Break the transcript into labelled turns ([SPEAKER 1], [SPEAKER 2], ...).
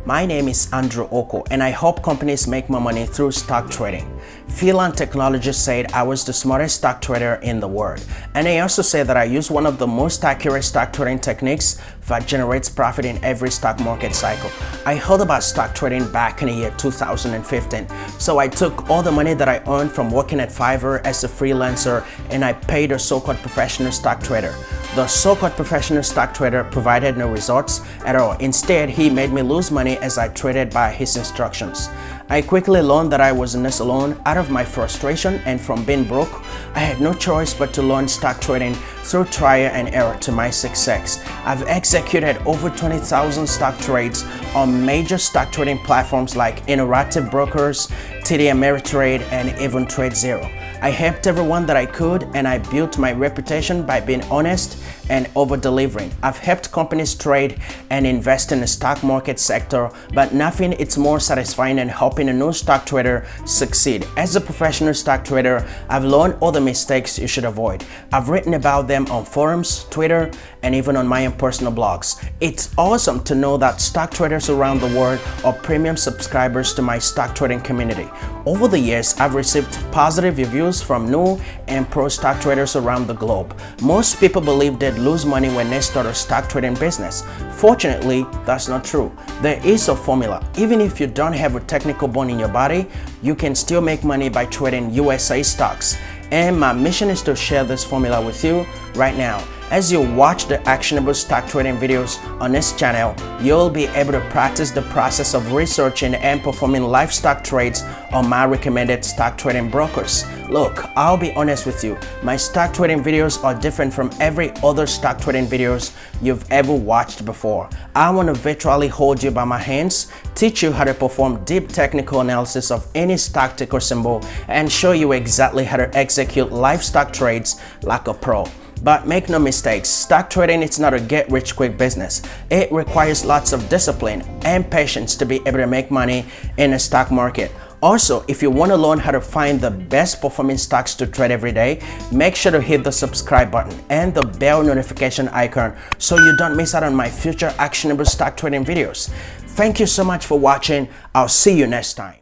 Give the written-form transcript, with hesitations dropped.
[SPEAKER 1] My name is Andrew Oko and I help companies make more money through stock trading. Philan Technology said I was the smartest stock trader in the world, and they also said that I use one of the most accurate stock trading techniques that generates profit in every stock market cycle. I heard about stock trading back in the year 2015, so I took all the money that I earned from working at Fiverr as a freelancer and I paid a so-called professional stock trader. The so-called professional stock trader provided no results at all. Instead, he made me lose money as I traded by his instructions. I quickly learned that I was in this alone. Out of my frustration and from being broke, I had no choice but to learn stock trading through trial and error to my success. I've executed over 20,000 stock trades on major stock trading platforms like Interactive Brokers, TD Ameritrade, and even TradeZero. I helped everyone that I could, and I built my reputation by being honest and over-delivering. I've helped companies trade and invest in the stock market sector, but nothing is more satisfying than helping a new stock trader succeed. As a professional stock trader, I've learned all the mistakes you should avoid. I've written about them on forums, Twitter, and even on my own personal blogs. It's awesome to know that stock traders around the world are premium subscribers to my stock trading community. Over the years, I've received positive reviews from new and pro stock traders around the globe. Most people believe they'd lose money when they start a stock trading business. Fortunately, that's not true. There is a formula. Even if you don't have a technical bone in your body, you can still make money by trading USA stocks. And my mission is to share this formula with you right now. As you watch the actionable stock trading videos on this channel, you'll be able to practice the process of researching and performing live stock trades on my recommended stock trading brokers. Look, I'll be honest with you, my stock trading videos are different from every other stock trading videos you've ever watched before. I want to virtually hold you by my hands, teach you how to perform deep technical analysis of any stock ticker symbol, and show you exactly how to execute live stock trades like a pro. But make no mistakes, stock trading is not a get-rich-quick business. It requires lots of discipline and patience to be able to make money in the stock market. Also, if you want to learn how to find the best performing stocks to trade every day, make sure to hit the subscribe button and the bell notification icon so you don't miss out on my future actionable stock trading videos. Thank you so much for watching. I'll see you next time.